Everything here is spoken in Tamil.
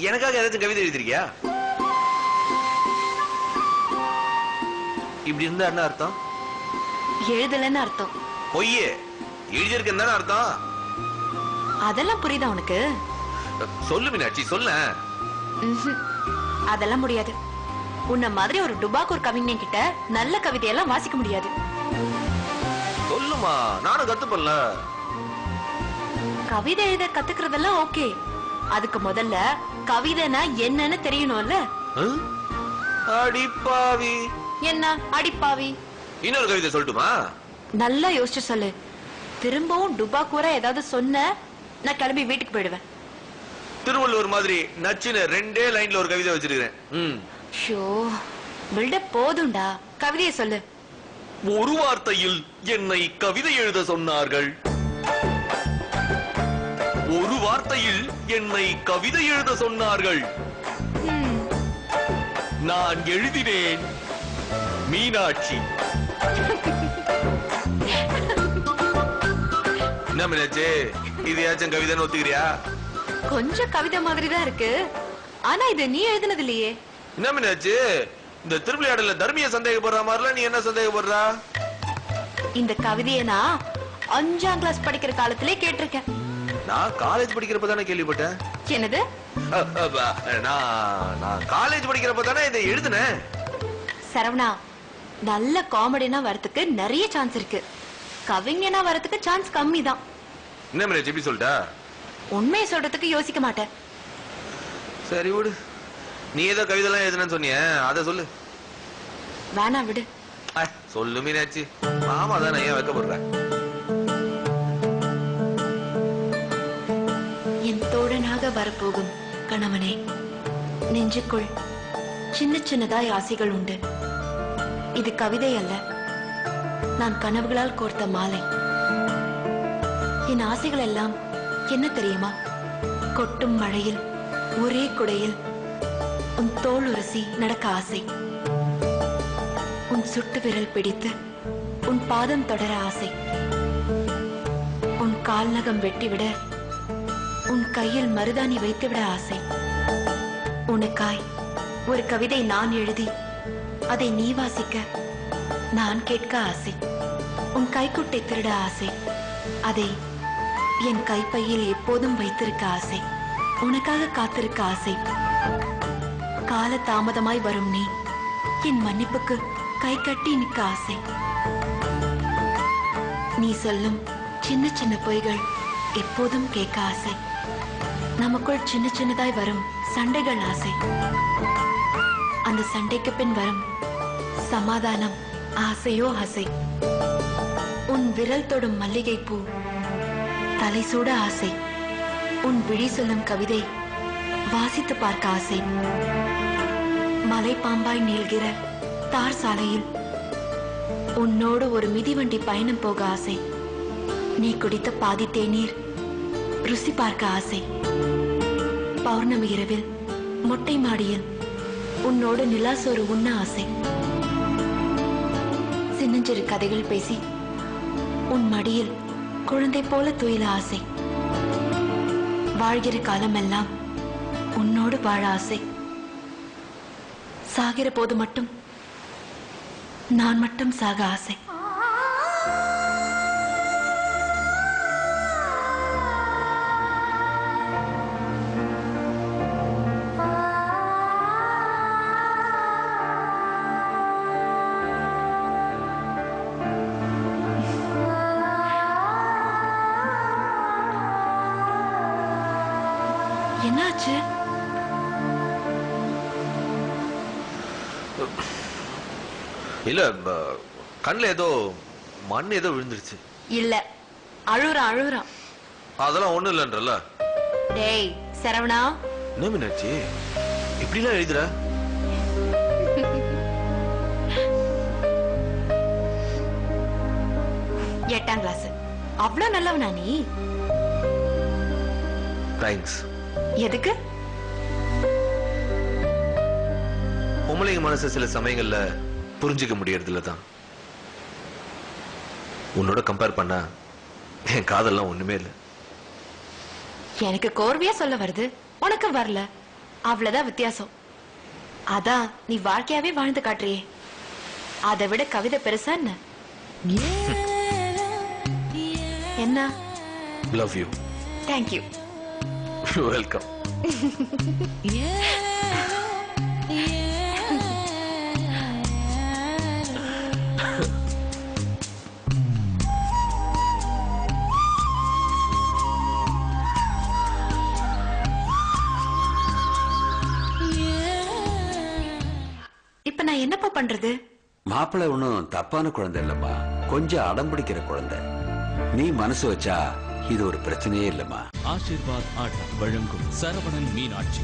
எனக்காக ஏதாச்சும் கவிதை எழுதிருக்கியா? இப்படி இருந்தா என்ன அர்த்தம்? எழுதலன்னு அர்த்தம். பொய்யே, எழுதியிருக்கேன்னு தானே அர்த்தம். அதெல்லாம் புரியுதா உனக்கு? சொல்லு மீனாட்சி, சொல்ல. அதெல்லாம் முடியாது. உன்ன மாதிரி ஒரு டுபாக்கூர் கவிஞன் கிட்ட நல்ல கவிதையெல்லாம் வாசிக்க முடியாது. சொல்லுமா, நானும் கத்துப்பல்ல. கவிதை எழுத கத்துக்கிறதெல்லாம் ஓகே. அதுக்கு முதல்ல கவிதைனா என்னன்னு தெரியணும்ல. அடிப்பாவி. என்ன அடிப்பாவி? இன்னொரு கவிதை சொல்லட்டுமா? நல்லா யோசிச்சு சொல்லு. திரும்பவும் டுபாக்கூரா ஏதாவது சொன்ன நான் கிளம்பி வீட்டுக்கு போயிடுவேன். திருவள்ளுவர் மாதிரி நச்சுன்னு 2 லைன்ல ஒரு கவிதை வச்சிருக்கேன். ஷோ, பில்டப் போதும்டா, கவிதையை சொல்லு. ஒரு வார்த்தையில் என்னை கவிதை எழுத சொன்னார்கள். ஒரு வார்த்தையில் என்னை கவிதை எழுத சொன்னார்கள். நான் எழுதினேன் மீனாட்சி. என்ன மீனாட்சி, இது ஏதாச்சும் கவிதைன்னு ஒத்துக்கிறியா? கொஞ்சம் கவிதை மாதிரி தான் இருக்கு. ஆனா இது நீ எழுதினது இல்லையே. என்ன மீனாட்சி, இந்த திருவிளையாடல தர்மிய சந்தேகப்படுற மாதிரில நீ என்ன சந்தேகப்படுறா? இந்த கவிதையை நான் 5ஆம் கிளாஸ் படிக்கிற காலத்திலே கேட்டிருக்கேன். நான் காலேஜ் படிக்கிறப்ப தானே கேள்விப்பட்டேன். என்னது? நான் காலேஜ் படிக்கிறப்ப தானே இதை எழுதுனேன். சரவணா, நல்ல காமெடினா வரதுக்கு நிறைய சான்ஸ் இருக்கு. கவிஞனா வரதுக்கு சான்ஸ் கம்மி தான். என்ன மீனாட்சி எப்படி சொல்லிட்ட? உண்மையை சொல்றதுக்கு யோசிக்க மாட்டேன். சரி விடு, நீ ஏதோ கவிதைலாம் எழுதுனேன்னு சொன்னிய, அத சொல்லு. வேணா விடு. சொல்லு மீனாட்சி, மாமா தானே, ஏன் வைக்கப்படுற? என் தோழனாக வரப்போகும் கணவனே, நெஞ்சுக்குள் சின்ன சின்னதாய் ஆசைகள் உண்டு. இது கவிதை அல்ல, நான் கனவுகளால் கோர்த்த மாலை. என் ஆசைகள் எல்லாம் என்ன தெரியுமா? கொட்டும் மழையில் ஒரே குடையில் உன் தோள் உரசி நடக்க ஆசை. உன் சுட்டு விரல் பிடித்து உன் பாதம் தொடர ஆசை. உன் கால் நகம் வெட்டிவிட உன் கையில் மருதாணி வைத்துவிட ஆசை. உனக்காய் ஒரு கவிதை நான் எழுதி அதை நீ வாசிக்க நான் கேட்க ஆசை. உன் கைக்குட்டை திருட ஆசை. அதை என் கைப்பையில் எப்போதும் வைத்திருக்க ஆசை. உனக்காக காத்திருக்க ஆசை. கால தாமதமாய் வரும் நீ என் மன்னிப்புக்கு கை கட்டி நிற்க ஆசை. நீ சொல்லும் சின்ன சின்ன பொய்கள் எப்போதும் கேட்க ஆசை. நமக்குள் சின்ன சின்னதாய் வரும் சண்டைகள் ஆசை. அந்த சண்டைக்கு பின் வரும் சமாதானம் ஆசையோ ஆசை. உன் விரல் தொடும் மல்லிகை பூ தலை சூட ஆசை. உன் விழி சொல்லும் கவிதை வாசித்து பார்க்க ஆசை. மலை பாம்பாய் நீள்கிற தார் சாலையில் உன்னோடு ஒரு மிதிவண்டி பயணம் போக ஆசை. நீ குடித்த பாதி தேநீர் ருசி பார்க்க ஆசை. பௌர்ணமி இரவில் மொட்டை மாடியில் உன்னோடு நிலாசோறு உண்ண ஆசை. சின்னஞ்சிறு கதைகள் பேசி உன் மடியில் குழந்தை போல துயில ஆசை. வாழ்கிற காலமெல்லாம் உன்னோடு வாழ ஆசை. சாகிற போது மட்டும் நான் மட்டும் சாக ஆசை. என்னாச்சு? இல்ல, கண்ணுல ஏதோ மண் ஏதோ விழுந்துருச்சு. இல்ல, அழுறான் அழுறான். அதெல்லாம் ஒண்ணு இல்லன்றல. டேய் சரவணா, என்ன மீனாட்சி இப்படிலாம் எழுதுற? எட்டாம் கிளாஸ், அவ்வளவு நல்லவனா நீ? தேங்க்ஸ். எதுக்கு? பொம்பளைங்க மனசு சில சமயங்கள்ல புரிஞ்சுக்க முடியறதுல தான். உன்னோட கம்பேர் பண்ணா என் காதெல்லாம் ஒண்ணுமே இல்லை. எனக்கு கோர்வையா சொல்ல வருது, உனக்கு வரல, அவ்வளவுதான் வித்தியாசம். அதான் நீ வாழ்க்கையாவே வாழ்ந்து காட்டுறியே, அதை விட கவிதை பெருசா என்ன? என்ன? Love you. தேங்க்யூ. வெல்கம். இப்ப நான் என்னப்பா பண்றது? மாப்பிள்ளை ஒன்னும் தப்பான குழந்தை இல்லம்மா, கொஞ்சம் அடம் பிடிக்கிற குழந்தை. நீ மனசு வச்சா இது ஒரு பிரச்சனையே இல்லம்மா. ஆசீர்வாத் ஆட்டா வழங்கும் சரவணன் மீனாட்சி